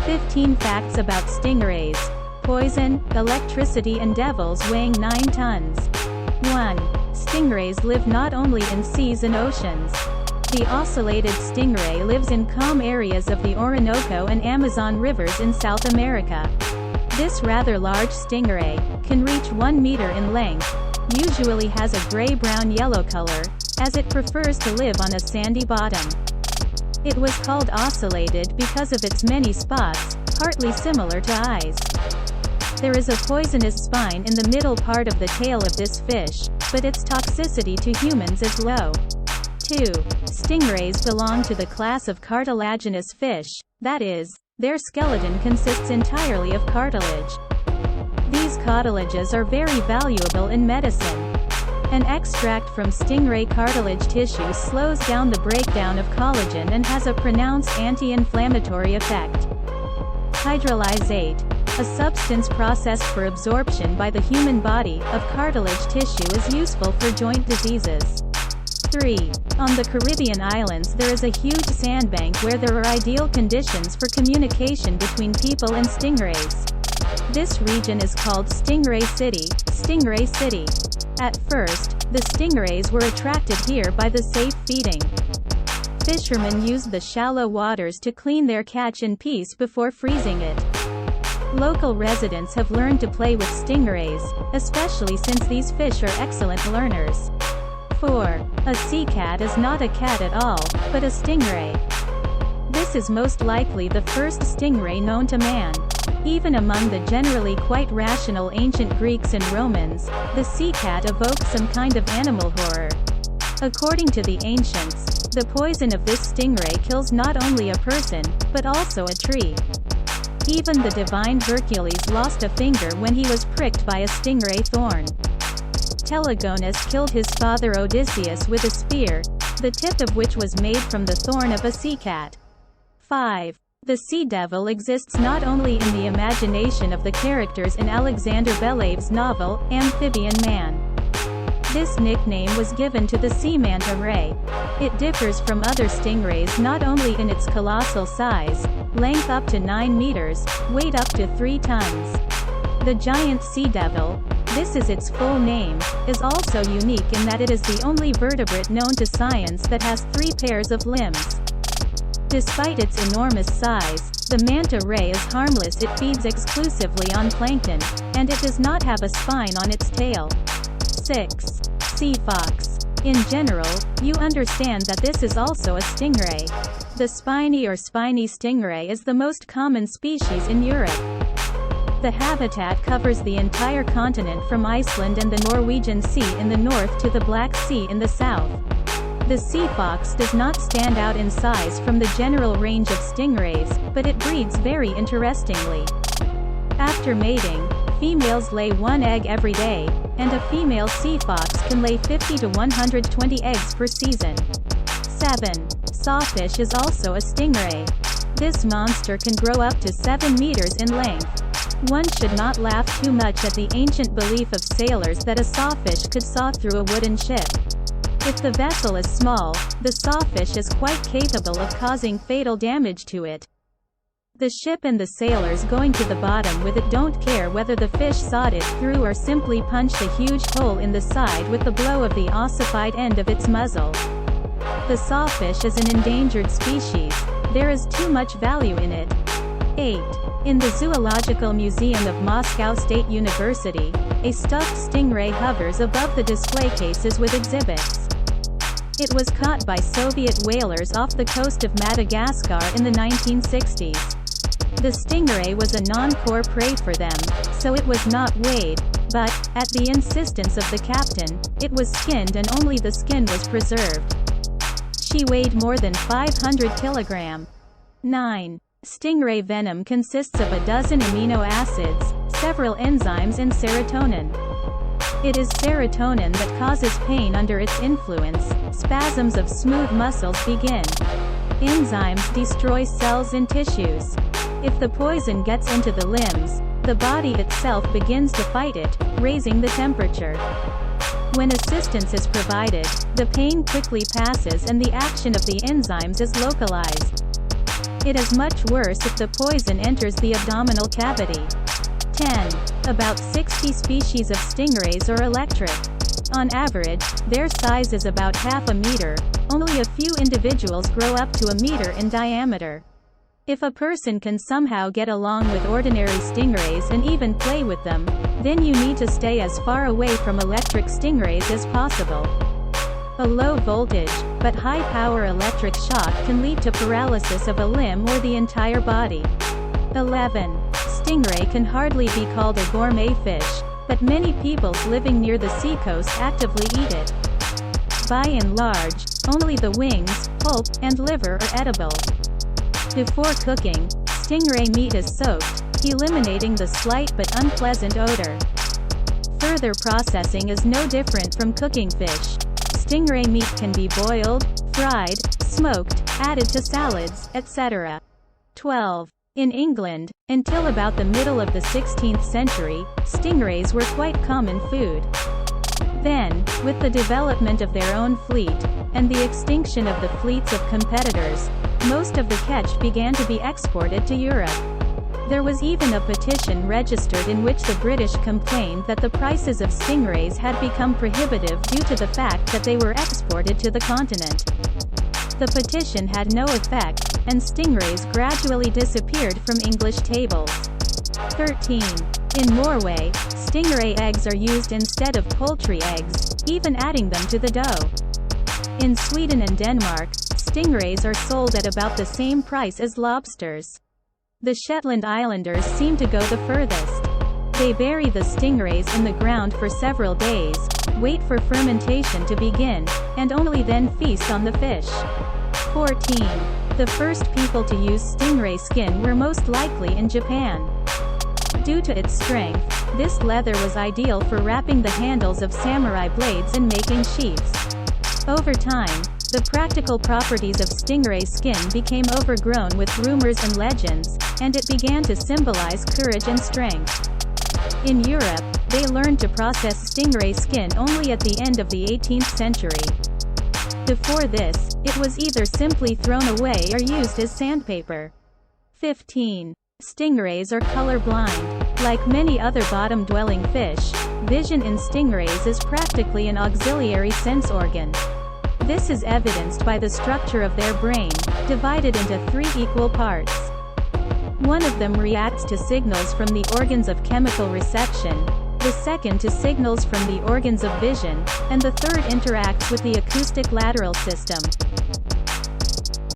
15 Facts about stingrays. Poison, electricity and devils weighing 9 tons. 1. Stingrays live not only in seas and oceans. The ocellated stingray lives in calm areas of the Orinoco and Amazon rivers in South America. This rather large stingray can reach 1 meter in length, usually has a gray-brown-yellow color, as it prefers to live on a sandy bottom. It was called ocellated because of its many spots, partly similar to eyes. There is a poisonous spine in the middle part of the tail of this fish, but its toxicity to humans is low. 2. Stingrays belong to the class of cartilaginous fish, that is, their skeleton consists entirely of cartilage. These cartilages are very valuable in medicine. An extract from stingray cartilage tissue slows down the breakdown of collagen and has a pronounced anti-inflammatory effect. Hydrolysate, a substance processed for absorption by the human body, of cartilage tissue is useful for joint diseases. 3. On the Caribbean islands there is a huge sandbank where there are ideal conditions for communication between people and stingrays. This region is called Stingray City, Stingray City. At first, the stingrays were attracted here by the safe feeding. Fishermen used the shallow waters to clean their catch in peace before freezing it. Local residents have learned to play with stingrays, especially since these fish are excellent learners. 4. A sea cat is not a cat at all, but a stingray. This is most likely the first stingray known to man. Even among the generally quite rational ancient Greeks and Romans, the sea cat evokes some kind of animal horror. According to the ancients, the poison of this stingray kills not only a person, but also a tree. Even the divine Hercules lost a finger when he was pricked by a stingray thorn. Telegonus killed his father Odysseus with a spear, the tip of which was made from the thorn of a sea cat. 5. The sea devil exists not only in the imagination of the characters in Alexander Belayeve's novel, Amphibian Man. This nickname was given to the sea manta ray. It differs from other stingrays not only in its colossal size, length up to 9 meters, weight up to 3 tons. The giant sea devil, this is its full name, is also unique in that it is the only vertebrate known to science that has 3 pairs of limbs. Despite its enormous size, the manta ray is harmless. It feeds exclusively on plankton, and it does not have a spine on its tail. 6. Sea fox. In general, you understand that this is also a stingray. The spiny or spiny stingray is the most common species in Europe. The habitat covers the entire continent from Iceland and the Norwegian Sea in the north to the Black Sea in the south. The sea fox does not stand out in size from the general range of stingrays, but it breeds very interestingly. After mating, females lay 1 egg every day, and a female sea fox can lay 50 to 120 eggs per season. 7. Sawfish is also a stingray. This monster can grow up to 7 meters in length. One should not laugh too much at the ancient belief of sailors that a sawfish could saw through a wooden ship. If the vessel is small, the sawfish is quite capable of causing fatal damage to it. The ship and the sailors going to the bottom with it don't care whether the fish sawed it through or simply punched a huge hole in the side with the blow of the ossified end of its muzzle. The sawfish is an endangered species. There is too much value in it. 8. In the Zoological Museum of Moscow State University, a stuffed stingray hovers above the display cases with exhibits. It was caught by Soviet whalers off the coast of Madagascar in the 1960s. The stingray was a non-core prey for them, so it was not weighed, but, at the insistence of the captain, it was skinned and only the skin was preserved. She weighed more than 500 kilograms. 9. Stingray venom consists of a dozen amino acids, several enzymes and serotonin. It is serotonin that causes pain under its influence. Spasms of smooth muscles begin. Enzymes destroy cells and tissues. If the poison gets into the limbs, the body itself begins to fight it, raising the temperature. When assistance is provided, the pain quickly passes and the action of the enzymes is localized. It is much worse if the poison enters the abdominal cavity. 10. About 60 species of stingrays are electric. On average, their size is about half a meter. Only a few individuals grow up to a meter in diameter. If a person can somehow get along with ordinary stingrays and even play with them, then you need to stay as far away from electric stingrays as possible. A low voltage, but high power electric shock can lead to paralysis of a limb or the entire body. 11. Stingray can hardly be called a gourmet fish, but many people living near the seacoast actively eat it. By and large, only the wings, pulp, and liver are edible. Before cooking, stingray meat is soaked, eliminating the slight but unpleasant odor. Further processing is no different from cooking fish. Stingray meat can be boiled, fried, smoked, added to salads, etc. 12. In England, until about the middle of the 16th century, stingrays were quite common food. Then, with the development of their own fleet, and the extinction of the fleets of competitors, most of the catch began to be exported to Europe. There was even a petition registered in which the British complained that the prices of stingrays had become prohibitive due to the fact that they were exported to the continent. The petition had no effect, and stingrays gradually disappeared from English tables. 13. In Norway, stingray eggs are used instead of poultry eggs, even adding them to the dough. In Sweden and Denmark, stingrays are sold at about the same price as lobsters. The Shetland Islanders seem to go the furthest. They bury the stingrays in the ground for several days, wait for fermentation to begin, and only then feast on the fish. 14. The first people to use stingray skin were most likely in Japan. Due to its strength, this leather was ideal for wrapping the handles of samurai blades and making sheaths. Over time, the practical properties of stingray skin became overgrown with rumors and legends, and it began to symbolize courage and strength. In Europe, they learned to process stingray skin only at the end of the 18th century. Before this, it was either simply thrown away or used as sandpaper. 15. Stingrays are colorblind. Like many other bottom-dwelling fish, vision in stingrays is practically an auxiliary sense organ. This is evidenced by the structure of their brain, divided into 3 equal parts. One of them reacts to signals from the organs of chemical reception, the second to signals from the organs of vision, and the third interacts with the acoustic lateral system.